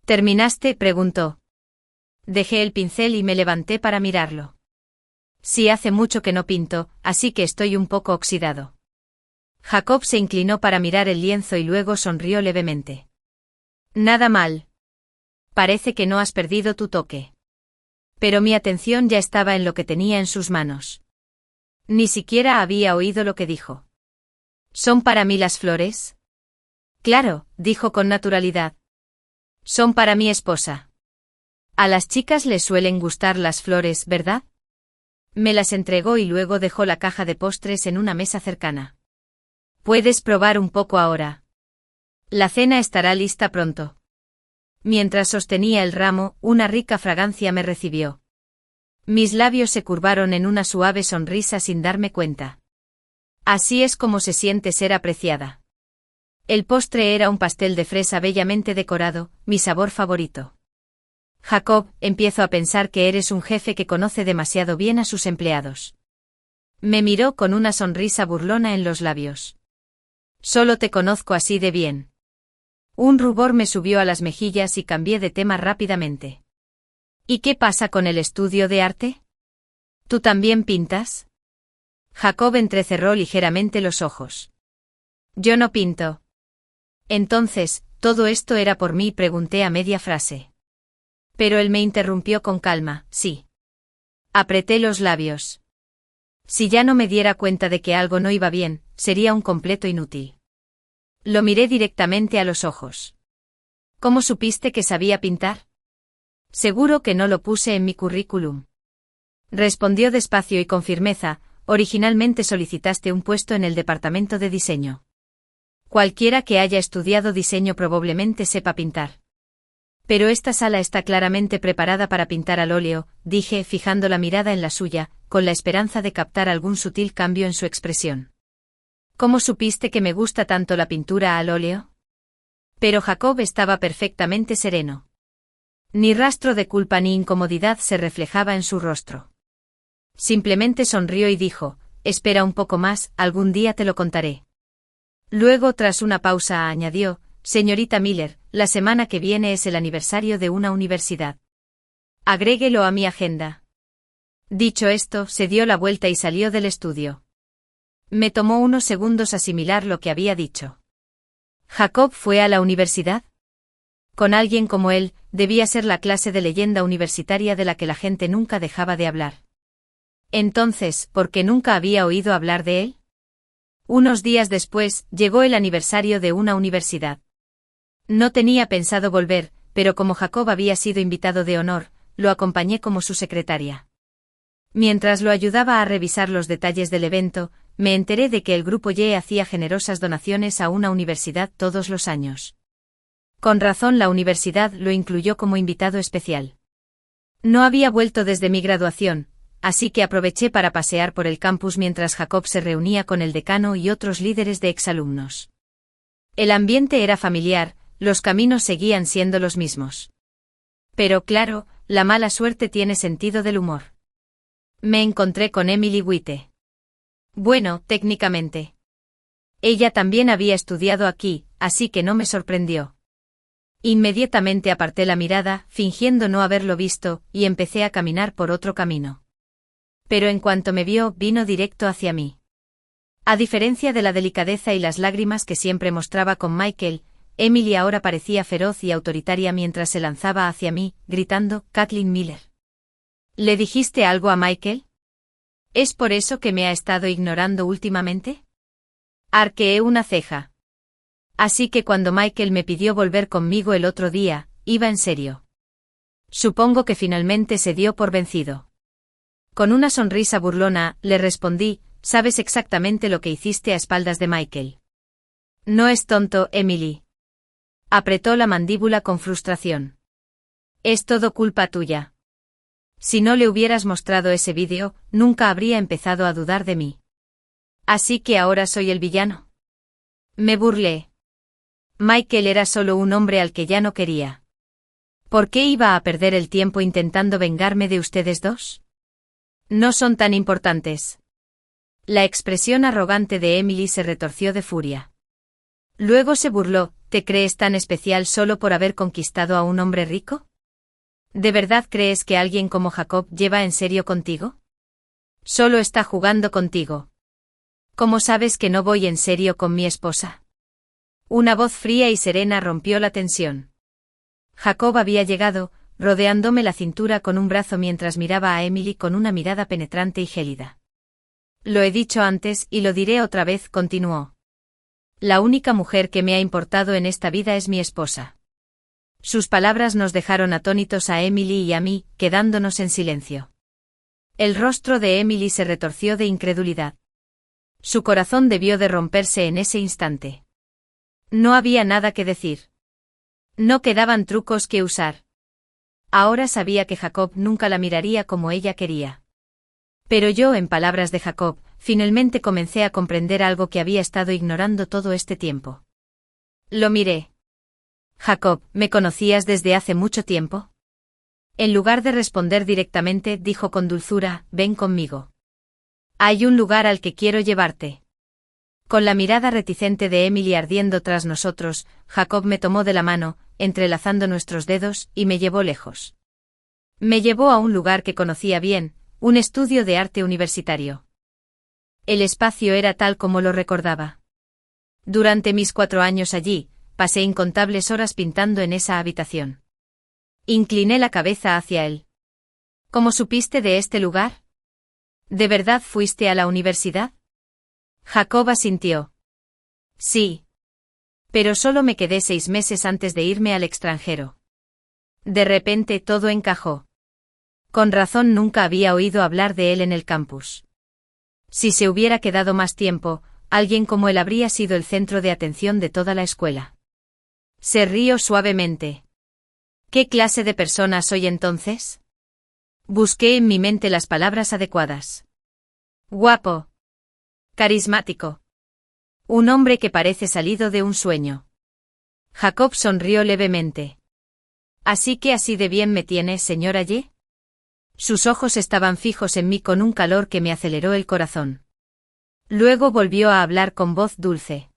¿Terminaste?, preguntó. Dejé el pincel y me levanté para mirarlo. Sí, hace mucho que no pinto, así que estoy un poco oxidado. Jacob se inclinó para mirar el lienzo y luego sonrió levemente. Nada mal. Parece que no has perdido tu toque. Pero mi atención ya estaba en lo que tenía en sus manos. Ni siquiera había oído lo que dijo. ¿Son para mí las flores? Claro, dijo con naturalidad. Son para mi esposa. A las chicas les suelen gustar las flores, ¿verdad? Me las entregó y luego dejó la caja de postres en una mesa cercana. Puedes probar un poco ahora. La cena estará lista pronto. Mientras sostenía el ramo, una rica fragancia me recibió. Mis labios se curvaron en una suave sonrisa sin darme cuenta. Así es como se siente ser apreciada. El postre era un pastel de fresa bellamente decorado, mi sabor favorito. Jacob, empiezo a pensar que eres un jefe que conoce demasiado bien a sus empleados. Me miró con una sonrisa burlona en los labios. Solo te conozco así de bien. Un rubor me subió a las mejillas y cambié de tema rápidamente. ¿Y qué pasa con el estudio de arte? ¿Tú también pintas? Jacob entrecerró ligeramente los ojos. Yo no pinto. Entonces, ¿todo esto era por mí?, pregunté a media frase. Pero él me interrumpió con calma, sí. Apreté los labios. Si ya no me diera cuenta de que algo no iba bien, sería un completo inútil. Lo miré directamente a los ojos. ¿Cómo supiste que sabía pintar? Seguro que no lo puse en mi currículum. Respondió despacio y con firmeza, originalmente solicitaste un puesto en el departamento de diseño. Cualquiera que haya estudiado diseño probablemente sepa pintar. Pero esta sala está claramente preparada para pintar al óleo, dije, fijando la mirada en la suya, con la esperanza de captar algún sutil cambio en su expresión. ¿Cómo supiste que me gusta tanto la pintura al óleo? Pero Jacob estaba perfectamente sereno. Ni rastro de culpa ni incomodidad se reflejaba en su rostro. Simplemente sonrió y dijo, espera un poco más, algún día te lo contaré. Luego, tras una pausa, añadió, señorita Miller, la semana que viene es el aniversario de una universidad. Agréguelo a mi agenda. Dicho esto, se dio la vuelta y salió del estudio. Me tomó unos segundos asimilar lo que había dicho. ¿Jacob fue a la universidad? Con alguien como él, debía ser la clase de leyenda universitaria de la que la gente nunca dejaba de hablar. Entonces, ¿por qué nunca había oído hablar de él? Unos días después, llegó el aniversario de una universidad. No tenía pensado volver, pero como Jacob había sido invitado de honor, lo acompañé como su secretaria. Mientras lo ayudaba a revisar los detalles del evento, me enteré de que el Grupo Y hacía generosas donaciones a una universidad todos los años. Con razón, la universidad lo incluyó como invitado especial. No había vuelto desde mi graduación, así que aproveché para pasear por el campus mientras Jacob se reunía con el decano y otros líderes de exalumnos. El ambiente era familiar, los caminos seguían siendo los mismos. Pero claro, la mala suerte tiene sentido del humor. Me encontré con Emily Witte. Bueno, técnicamente. Ella también había estudiado aquí, así que no me sorprendió. Inmediatamente aparté la mirada, fingiendo no haberlo visto, y empecé a caminar por otro camino. Pero en cuanto me vio, vino directo hacia mí. A diferencia de la delicadeza y las lágrimas que siempre mostraba con Michael, Emily ahora parecía feroz y autoritaria mientras se lanzaba hacia mí, gritando, Kathleen Miller. ¿Le dijiste algo a Michael? ¿Es por eso que me ha estado ignorando últimamente? Arqueé una ceja. Así que cuando Michael me pidió volver conmigo el otro día, iba en serio. Supongo que finalmente se dio por vencido. Con una sonrisa burlona, le respondí, sabes exactamente lo que hiciste a espaldas de Michael. No es tonto, Emily. Apretó la mandíbula con frustración. Es todo culpa tuya. Si no le hubieras mostrado ese vídeo, nunca habría empezado a dudar de mí. Así que ahora soy el villano. Me burlé. Michael era solo un hombre al que ya no quería. ¿Por qué iba a perder el tiempo intentando vengarme de ustedes dos? No son tan importantes. La expresión arrogante de Emily se retorció de furia. Luego se burló. ¿Te crees tan especial solo por haber conquistado a un hombre rico? ¿De verdad crees que alguien como Jacob lleva en serio contigo? Solo está jugando contigo. ¿Cómo sabes que no voy en serio con mi esposa? Una voz fría y serena rompió la tensión. Jacob había llegado, rodeándome la cintura con un brazo mientras miraba a Emily con una mirada penetrante y gélida. Lo he dicho antes y lo diré otra vez, continuó. La única mujer que me ha importado en esta vida es mi esposa. Sus palabras nos dejaron atónitos a Emily y a mí, quedándonos en silencio. El rostro de Emily se retorció de incredulidad. Su corazón debió de romperse en ese instante. No había nada que decir. No quedaban trucos que usar. Ahora sabía que Jacob nunca la miraría como ella quería. Pero yo, en palabras de Jacob, finalmente comencé a comprender algo que había estado ignorando todo este tiempo. Lo miré. Jacob, ¿me conocías desde hace mucho tiempo? En lugar de responder directamente, dijo con dulzura, ven conmigo. Hay un lugar al que quiero llevarte. Con la mirada reticente de Emily ardiendo tras nosotros, Jacob me tomó de la mano, entrelazando nuestros dedos, y me llevó lejos. Me llevó a un lugar que conocía bien, un estudio de arte universitario. El espacio era tal como lo recordaba. Durante mis 4 años allí, pasé incontables horas pintando en esa habitación. Incliné la cabeza hacia él. ¿Cómo supiste de este lugar? ¿De verdad fuiste a la universidad? Jacob asintió. Sí. Pero solo me quedé 6 meses antes de irme al extranjero. De repente todo encajó. Con razón nunca había oído hablar de él en el campus. Si se hubiera quedado más tiempo, alguien como él habría sido el centro de atención de toda la escuela. Se rió suavemente. ¿Qué clase de persona soy entonces? Busqué en mi mente las palabras adecuadas. Guapo. Carismático. Un hombre que parece salido de un sueño. Jacob sonrió levemente. ¿Así que así de bien me tiene, señora Y? Sus ojos estaban fijos en mí con un calor que me aceleró el corazón. Luego volvió a hablar con voz dulce.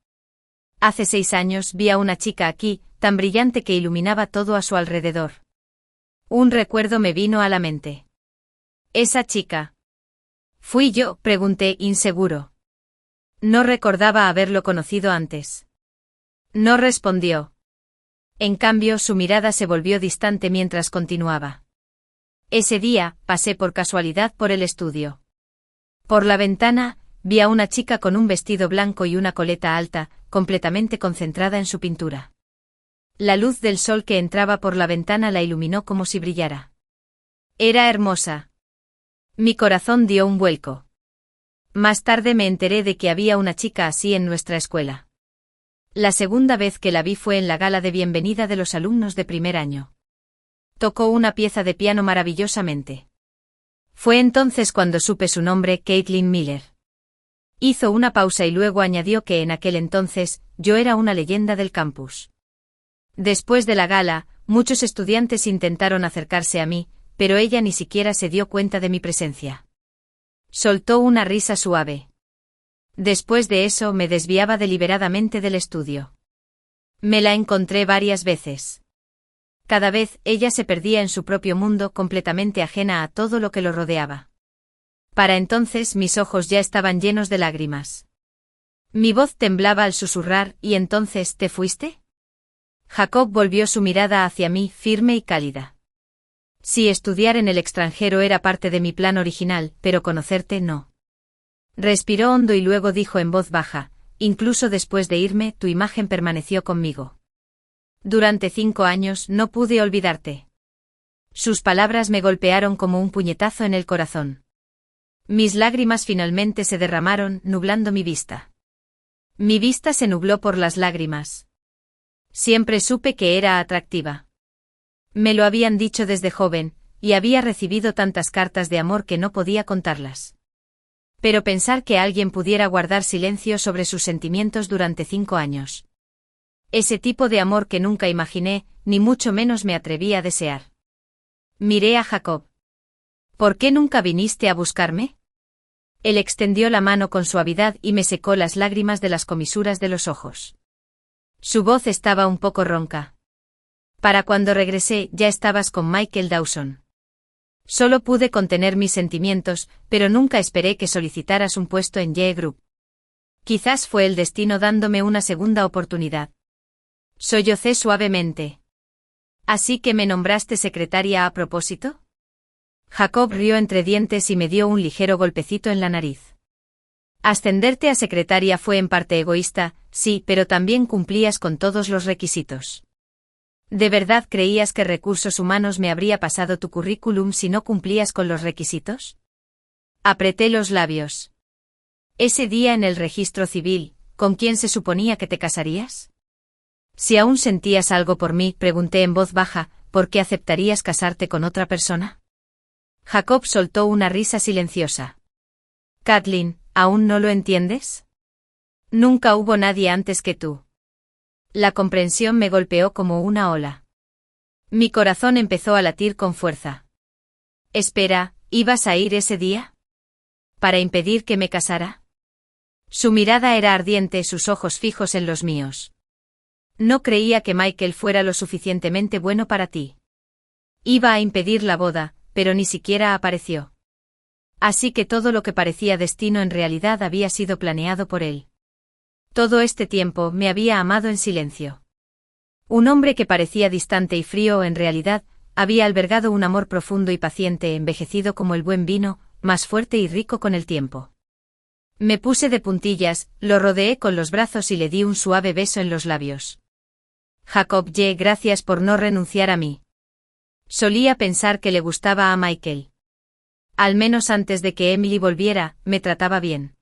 Hace 6 años vi a una chica aquí, tan brillante que iluminaba todo a su alrededor. Un recuerdo me vino a la mente. ¿Esa chica? ¿Fui yo?, pregunté inseguro. No recordaba haberlo conocido antes. No respondió. En cambio, su mirada se volvió distante mientras continuaba. Ese día, pasé por casualidad por el estudio. Por la ventana, vi a una chica con un vestido blanco y una coleta alta, completamente concentrada en su pintura. La luz del sol que entraba por la ventana la iluminó como si brillara. Era hermosa. Mi corazón dio un vuelco. Más tarde me enteré de que había una chica así en nuestra escuela. La segunda vez que la vi fue en la gala de bienvenida de los alumnos de primer año. Tocó una pieza de piano maravillosamente. Fue entonces cuando supe su nombre, Caitlin Miller. Hizo una pausa y luego añadió que en aquel entonces, yo era una leyenda del campus. Después de la gala, muchos estudiantes intentaron acercarse a mí, pero ella ni siquiera se dio cuenta de mi presencia. Soltó una risa suave. Después de eso me desviaba deliberadamente del estudio. Me la encontré varias veces. Cada vez ella se perdía en su propio mundo completamente ajena a todo lo que lo rodeaba. Para entonces mis ojos ya estaban llenos de lágrimas. Mi voz temblaba al susurrar, ¿y entonces te fuiste? Jacob volvió su mirada hacia mí, firme y cálida. Sí, estudiar en el extranjero era parte de mi plan original, pero conocerte no. Respiró hondo y luego dijo en voz baja, incluso después de irme, tu imagen permaneció conmigo. Durante 5 años no pude olvidarte. Sus palabras me golpearon como un puñetazo en el corazón. Mis lágrimas finalmente se derramaron, nublando mi vista. Mi vista se nubló por las lágrimas. Siempre supe que era atractiva. Me lo habían dicho desde joven, y había recibido tantas cartas de amor que no podía contarlas. Pero pensar que alguien pudiera guardar silencio sobre sus sentimientos durante 5 años. Ese tipo de amor que nunca imaginé, ni mucho menos me atreví a desear. Miré a Jacob. ¿Por qué nunca viniste a buscarme? Él extendió la mano con suavidad y me secó las lágrimas de las comisuras de los ojos. Su voz estaba un poco ronca. Para cuando regresé ya estabas con Michael Dawson. Solo pude contener mis sentimientos, pero nunca esperé que solicitaras un puesto en Ye Group. Quizás fue el destino dándome una segunda oportunidad. Sollocé suavemente. ¿Así que me nombraste secretaria a propósito? Jacob rió entre dientes y me dio un ligero golpecito en la nariz. Ascenderte a secretaria fue en parte egoísta, sí, pero también cumplías con todos los requisitos. ¿De verdad creías que Recursos Humanos me habría pasado tu currículum si no cumplías con los requisitos? Apreté los labios. Ese día en el registro civil, ¿con quién se suponía que te casarías? Si aún sentías algo por mí, pregunté en voz baja, ¿por qué aceptarías casarte con otra persona? Jacob soltó una risa silenciosa. Kathleen, ¿aún no lo entiendes? Nunca hubo nadie antes que tú. La comprensión me golpeó como una ola. Mi corazón empezó a latir con fuerza. Espera, ¿ibas a ir ese día? ¿Para impedir que me casara? Su mirada era ardiente, sus ojos fijos en los míos. No creía que Michael fuera lo suficientemente bueno para ti. Iba a impedir la boda, pero ni siquiera apareció. Así que todo lo que parecía destino en realidad había sido planeado por él. Todo este tiempo me había amado en silencio. Un hombre que parecía distante y frío en realidad, había albergado un amor profundo y paciente envejecido como el buen vino, más fuerte y rico con el tiempo. Me puse de puntillas, lo rodeé con los brazos y le di un suave beso en los labios. Jacob Ye, gracias por no renunciar a mí. Solía pensar que le gustaba a Michael. Al menos antes de que Emily volviera, me trataba bien.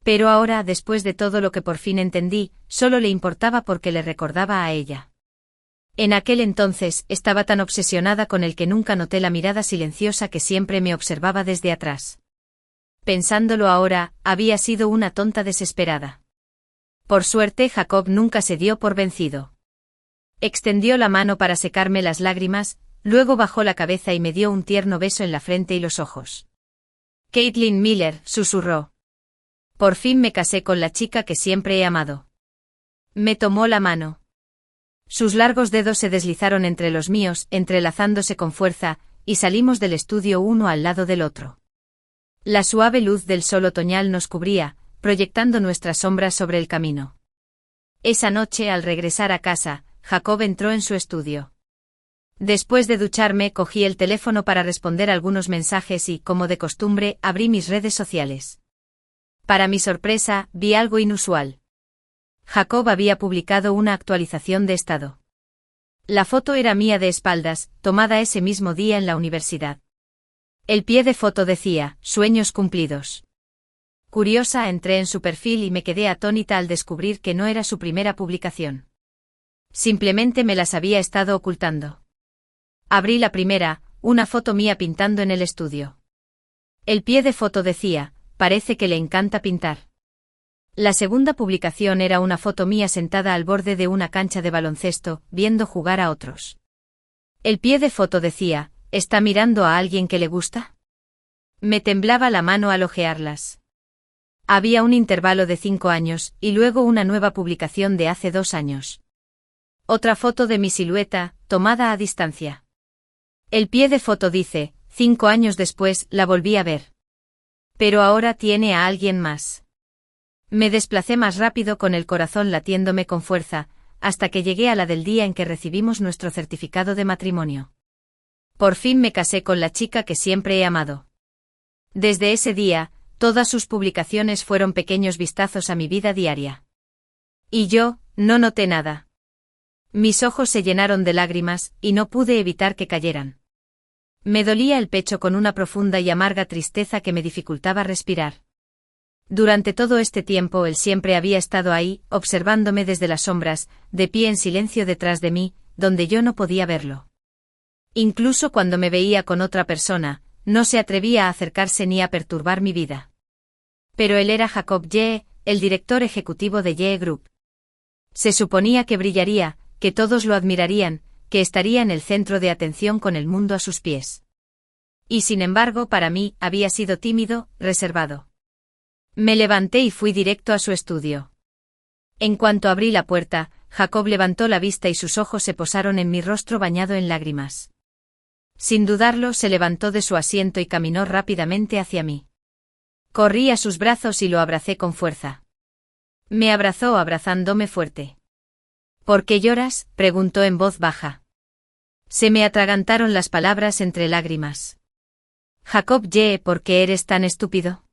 Pero ahora, después de todo lo que por fin entendí, solo le importaba porque le recordaba a ella. En aquel entonces, estaba tan obsesionada con él que nunca noté la mirada silenciosa que siempre me observaba desde atrás. Pensándolo ahora, había sido una tonta desesperada. Por suerte, Jacob nunca se dio por vencido. Extendió la mano para secarme las lágrimas, luego bajó la cabeza y me dio un tierno beso en la frente y los ojos. Caitlin Miller, susurró. Por fin me casé con la chica que siempre he amado. Me tomó la mano. Sus largos dedos se deslizaron entre los míos, entrelazándose con fuerza, y salimos del estudio uno al lado del otro. La suave luz del sol otoñal nos cubría, proyectando nuestras sombras sobre el camino. Esa noche, al regresar a casa, Jacob entró en su estudio. Después de ducharme, cogí el teléfono para responder algunos mensajes y, como de costumbre, abrí mis redes sociales. Para mi sorpresa, vi algo inusual. Jacob había publicado una actualización de estado. La foto era mía de espaldas, tomada ese mismo día en la universidad. El pie de foto decía, sueños cumplidos. Curiosa, entré en su perfil y me quedé atónita al descubrir que no era su primera publicación. Simplemente me las había estado ocultando. Abrí la primera, una foto mía pintando en el estudio. El pie de foto decía, parece que le encanta pintar. La segunda publicación era una foto mía sentada al borde de una cancha de baloncesto, viendo jugar a otros. El pie de foto decía, ¿está mirando a alguien que le gusta? Me temblaba la mano al hojearlas. Había un intervalo de 5 años, y luego una nueva publicación de hace 2 años. Otra foto de mi silueta, tomada a distancia. El pie de foto dice, 5 años después, la volví a ver. Pero ahora tiene a alguien más. Me desplacé más rápido con el corazón latiéndome con fuerza, hasta que llegué a la del día en que recibimos nuestro certificado de matrimonio. Por fin me casé con la chica que siempre he amado. Desde ese día, todas sus publicaciones fueron pequeños vistazos a mi vida diaria. Y yo, no noté nada. Mis ojos se llenaron de lágrimas, y no pude evitar que cayeran. Me dolía el pecho con una profunda y amarga tristeza que me dificultaba respirar. Durante todo este tiempo él siempre había estado ahí, observándome desde las sombras, de pie en silencio detrás de mí, donde yo no podía verlo. Incluso cuando me veía con otra persona, no se atrevía a acercarse ni a perturbar mi vida. Pero él era Jacob Yee, el director ejecutivo de Yee Group. Se suponía que brillaría, que todos lo admirarían, que estaría en el centro de atención con el mundo a sus pies. Y sin embargo, para mí, había sido tímido, reservado. Me levanté y fui directo a su estudio. En cuanto abrí la puerta, Jacob levantó la vista y sus ojos se posaron en mi rostro bañado en lágrimas. Sin dudarlo, se levantó de su asiento y caminó rápidamente hacia mí. Corrí a sus brazos y lo abracé con fuerza. Me abrazó abrazándome fuerte. ¿Por qué lloras?, preguntó en voz baja. Se me atragantaron las palabras entre lágrimas. Jacob Yee, ¿por qué eres tan estúpido?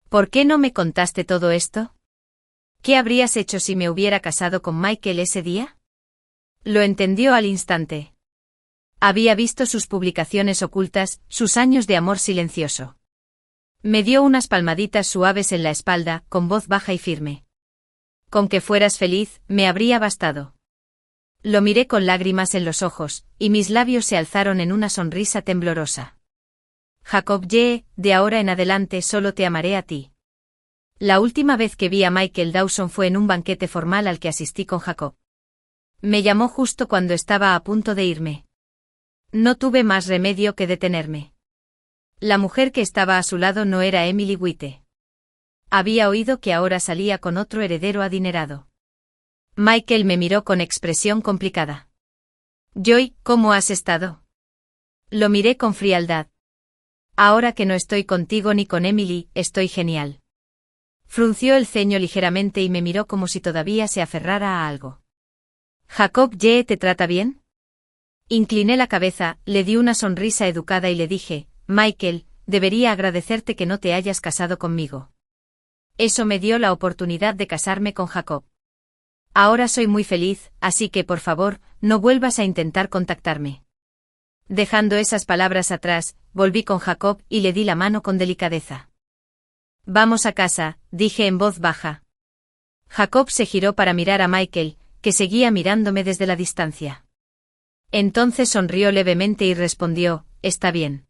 ¿Por qué no me contaste todo esto? ¿Qué habrías hecho si me hubiera casado con Michael ese día? Lo entendió al instante. Había visto sus publicaciones ocultas, sus años de amor silencioso. Me dio unas palmaditas suaves en la espalda, con voz baja y firme. Con que fueras feliz, me habría bastado. Lo miré con lágrimas en los ojos, y mis labios se alzaron en una sonrisa temblorosa. Jacob Yee, de ahora en adelante solo te amaré a ti. La última vez que vi a Michael Dawson fue en un banquete formal al que asistí con Jacob. Me llamó justo cuando estaba a punto de irme. No tuve más remedio que detenerme. La mujer que estaba a su lado no era Emily White. Había oído que ahora salía con otro heredero adinerado. Michael me miró con expresión complicada. Joy, ¿cómo has estado? Lo miré con frialdad. Ahora que no estoy contigo ni con Emily, estoy genial. Frunció el ceño ligeramente y me miró como si todavía se aferrara a algo. ¿Jacob Yee te trata bien? Incliné la cabeza, le di una sonrisa educada y le dije, Michael, debería agradecerte que no te hayas casado conmigo. Eso me dio la oportunidad de casarme con Jacob. Ahora soy muy feliz, así que por favor, no vuelvas a intentar contactarme. Dejando esas palabras atrás, volví con Jacob y le di la mano con delicadeza. Vamos a casa, dije en voz baja. Jacob se giró para mirar a Michael, que seguía mirándome desde la distancia. Entonces sonrió levemente y respondió, está bien.